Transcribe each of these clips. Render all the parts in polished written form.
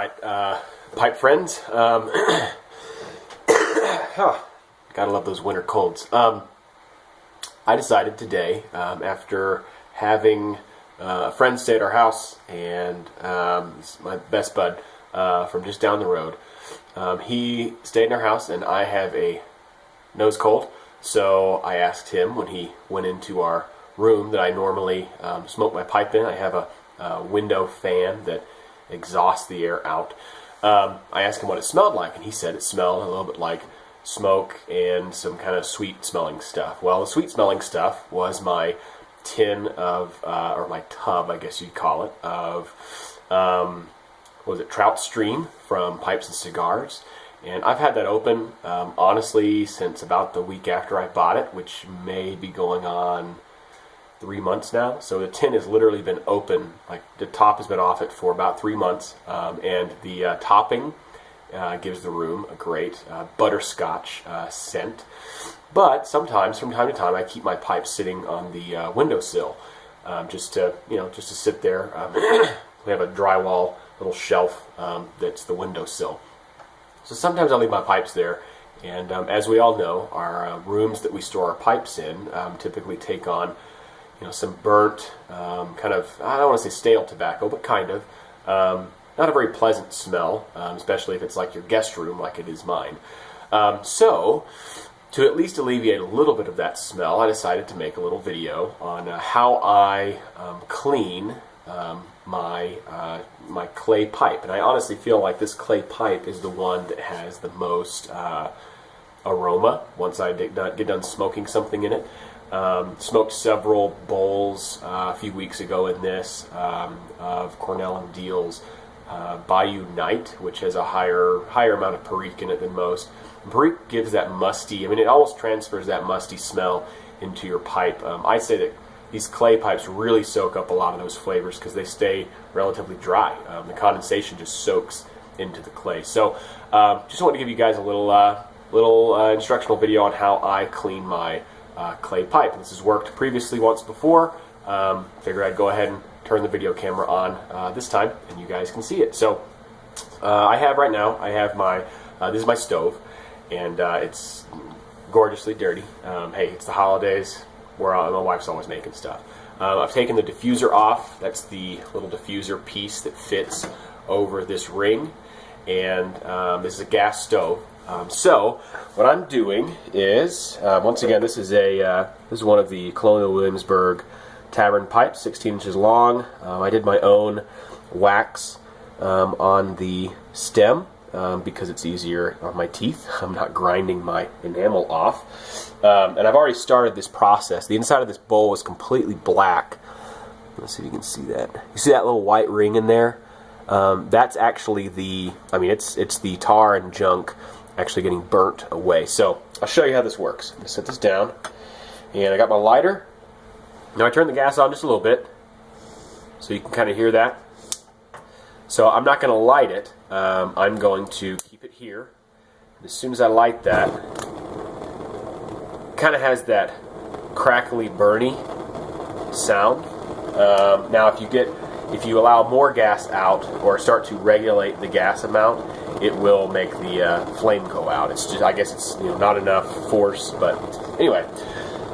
Alright, pipe friends, gotta love those winter colds. I decided today, after having a friend stay at our house, and my best bud from just down the road, he stayed in our house, and I have a nose cold, so I asked him when he went into our room that I normally smoke my pipe in. I have a window fan that exhausts the air out. I asked him what it smelled like, and he said it smelled a little bit like smoke and some kind of sweet smelling stuff. Well, the sweet smelling stuff was my tin of, or my tub, I guess you'd call it, of, what was it, Trout Stream from Pipes and Cigars. And I've had that open, honestly, since about the week after I bought it, which may be going on 3 months now. So the tin has literally been open, like the top has been off it for about 3 months, and the topping gives the room a great butterscotch scent. But sometimes, from time to time, I keep my pipe sitting on the windowsill, just to sit there. We have a drywall little shelf that's the windowsill. So sometimes I leave my pipes there, and as we all know, our rooms that we store our pipes in typically take on some burnt, kind of, I don't want to say stale tobacco, but kind of. Not a very pleasant smell, especially if it's like your guest room, like it is mine. So, to at least alleviate a little bit of that smell, I decided to make a little video on how I clean my clay pipe. And I honestly feel like this clay pipe is the one that has the most aroma once I get done smoking something in it. Smoked several bowls a few weeks ago in this of Cornell and Deal's Bayou Night, which has a higher amount of perique in it than most. And perique gives that musty, it almost transfers that musty smell into your pipe. I say that these clay pipes really soak up a lot of those flavors because they stay relatively dry. The condensation just soaks into the clay. So just wanted to give you guys a little instructional video on how I clean my clay pipe. This has worked previously once before. Figured I'd go ahead and turn the video camera on this time, and you guys can see it. So I have my this is my stove, and it's gorgeously dirty. Hey, it's the holidays. My wife's always making stuff. I've taken the diffuser off. That's the little diffuser piece that fits over this ring, and this is a gas stove. So what I'm doing is, once again, this is one of the Colonial Williamsburg Tavern Pipe, 16 inches long. I did my own wax on the stem because it's easier on my teeth. I'm not grinding my enamel off. And I've already started this process. The inside of this bowl is completely black. Let's see if you can see that. You see that little white ring in there? That's actually it's the tar and junk actually getting burnt away. So I'll show you how this works. I'm going to set this down, and I got my lighter. Now I turn the gas on just a little bit so you can kind of hear that. So I'm not going to light it. I'm going to keep it here. And as soon as I light that, it kind of has that crackly, burny sound. Now if you allow more gas out or start to regulate the gas amount, it will make the flame go out. It's just, I guess it's not enough force, but anyway.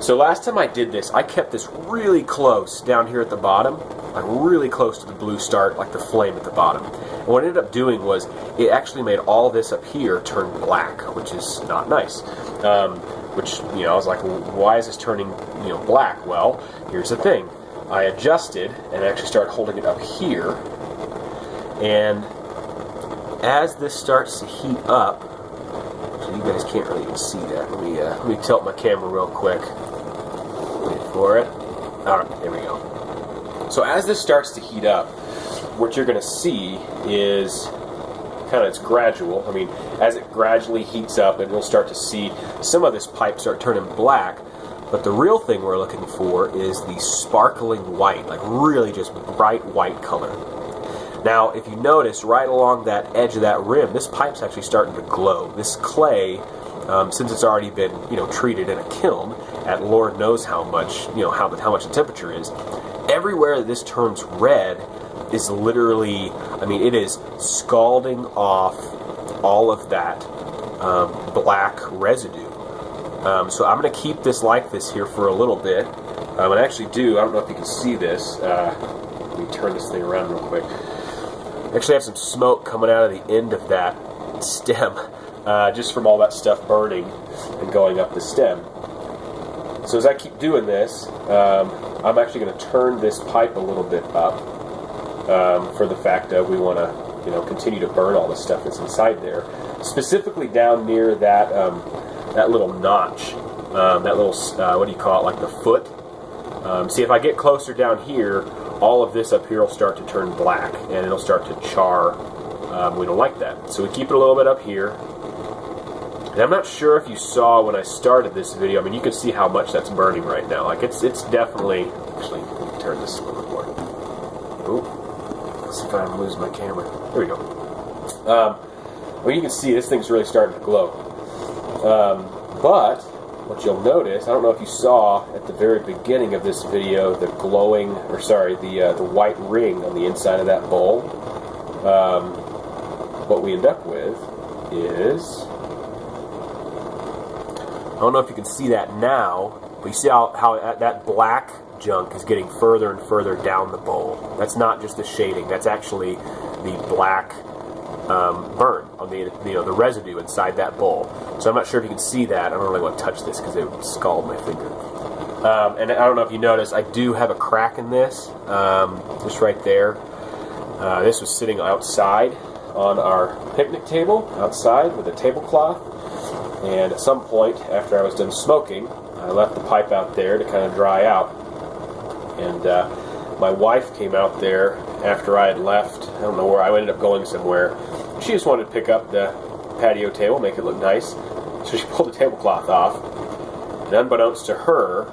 So last time I did this, I kept this really close down here at the bottom, like really close to the blue start, like the flame at the bottom. And what it ended up doing was it actually made all this up here turn black, which is not nice. Which I was like, well, why is this turning black? Well, here's the thing. I adjusted and actually started holding it up here, and as this starts to heat up, so you guys can't really even see that. Let me tilt my camera real quick. Wait for it. Alright, there we go. So as this starts to heat up, what you're going to see is it's gradual. As it gradually heats up, and you'll start to see some of this pipe start turning black. But the real thing we're looking for is the sparkling white, like really just bright white color. Now, if you notice, right along that edge of that rim, this pipe's actually starting to glow. This clay, since it's already been, treated in a kiln at Lord knows how much, how much the temperature is, everywhere that this turns red, is literally, I mean, it is scalding off all of that black residue. So I'm going to keep this like this here for a little bit. And I actually do, I don't know if you can see this. Let me turn this thing around real quick. I actually have some smoke coming out of the end of that stem, just from all that stuff burning and going up the stem. So as I keep doing this, I'm actually going to turn this pipe a little bit up for the fact that we want to, continue to burn all the stuff that's inside there. Specifically down near that that little notch, that little what do you call it, like the foot. See, if I get closer down here, all of this up here will start to turn black and it'll start to char. We don't like that, so we keep it a little bit up here. And I'm not sure if you saw when I started this video, I mean, you can see how much that's burning right now. Like, it's definitely... Actually, let me turn this a little bit more. Ooh. Let's see if I can lose my camera. There we go. Well, you can see this thing's really starting to glow. But, what you'll notice, I don't know if you saw at the very beginning of this video, the glowing, or sorry, the white ring on the inside of that bowl. What we end up with is... I don't know if you can see that now, but you see how that black junk is getting further and further down the bowl. That's not just the shading. That's actually the black burn on the residue inside that bowl. So I'm not sure if you can see that. I don't really want to touch this because it would scald my finger. And I don't know if you noticed, I do have a crack in this, just right there. This was sitting outside on our picnic table, outside with a tablecloth. And at some point, after I was done smoking, I left the pipe out there to kind of dry out. And my wife came out there after I had left. I don't know where. I ended up going somewhere. She just wanted to pick up the patio table, make it look nice. So she pulled the tablecloth off. And unbeknownst to her,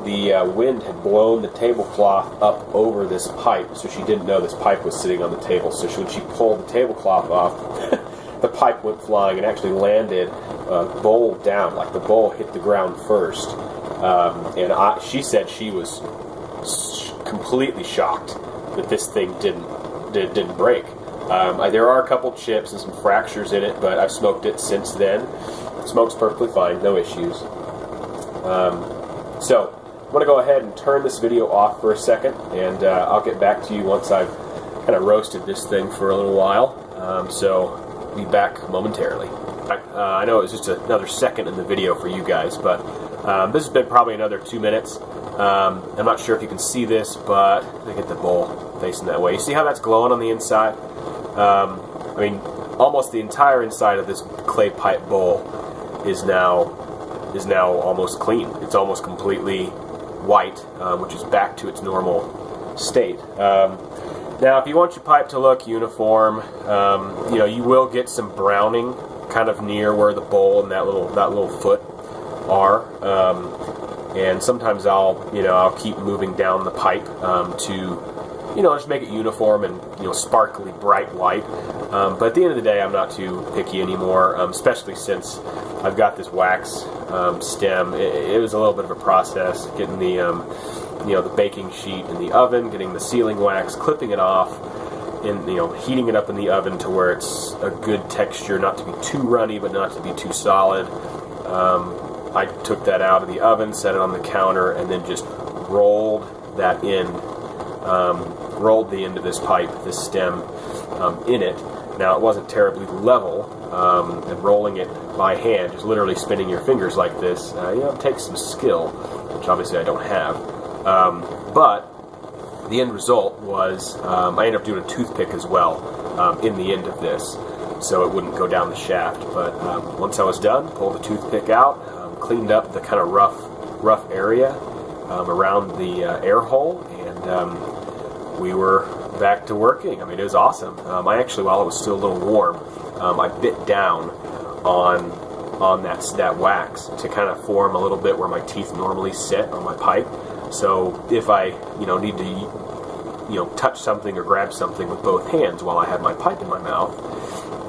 the wind had blown the tablecloth up over this pipe. So she didn't know this pipe was sitting on the table. So when she pulled the tablecloth off, the pipe went flying and actually landed bowl down, like the bowl hit the ground first. And she said she was completely shocked that this thing didn't break. There are a couple chips and some fractures in it, but I've smoked it since then. It smokes perfectly fine, no issues. So I'm going to go ahead and turn this video off for a second, and I'll get back to you once I've kind of roasted this thing for a little while. So be back momentarily. I know it was just another second in the video for you guys, but this has been probably another 2 minutes. I'm not sure if you can see this, but I get the bowl facing that way. You see how that's glowing on the inside? I mean, almost the entire inside of this clay pipe bowl is now almost clean. It's almost completely white, which is back to its normal state. Now, if you want your pipe to look uniform, you will get some browning kind of near where the bowl and that little foot are, and sometimes I'll keep moving down the pipe to just make it uniform and sparkly bright white. But at the end of the day, I'm not too picky anymore, especially since I've got this wax stem. It was a little bit of a process getting the baking sheet in the oven, getting the sealing wax, clipping it off, and heating it up in the oven to where it's a good texture, not to be too runny but not to be too solid. I took that out of the oven, set it on the counter, and then just rolled that in, rolled the end of this pipe, this stem, in it. Now it wasn't terribly level, and rolling it by hand, just literally spinning your fingers like this, it takes some skill, which obviously I don't have. But the end result was I ended up doing a toothpick as well in the end of this, so it wouldn't go down the shaft. But once I was done, pulled the toothpick out, cleaned up the kind of rough area around the air hole, and we were back to working. I mean, it was awesome. I actually, while it was still a little warm, I bit down on that wax to kind of form a little bit where my teeth normally sit on my pipe. So if I need to touch something or grab something with both hands while I have my pipe in my mouth,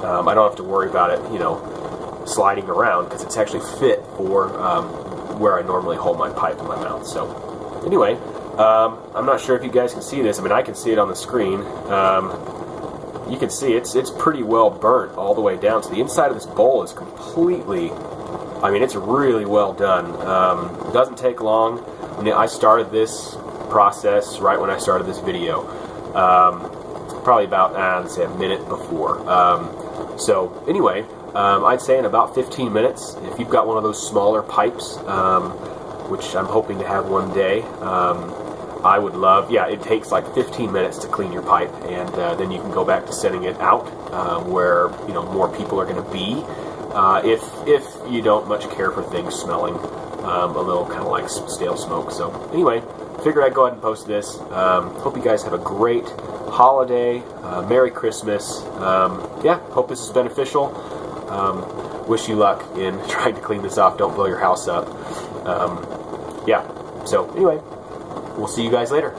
I don't have to worry about it sliding around, because it's actually fit for where I normally hold my pipe in my mouth. So anyway, I'm not sure if you guys can see this. I mean, I can see it on the screen. You can see it's pretty well burnt all the way down. So the inside of this bowl is completely, I mean, it's really well done. It doesn't take long. I started this process right when I started this video. Probably about, let's say, a minute before. So anyway, I'd say in about 15 minutes, if you've got one of those smaller pipes, which I'm hoping to have one day, I would love, yeah, it takes like 15 minutes to clean your pipe, and then you can go back to setting it out where, you know, more people are going to be, if you don't much care for things smelling a little kind of like stale smoke. So anyway, figured I'd go ahead and post this. Hope you guys have a great holiday, Merry Christmas. Yeah, hope this is beneficial. Wish you luck in trying to clean this off. Don't blow your house up. Yeah, so anyway, we'll see you guys later.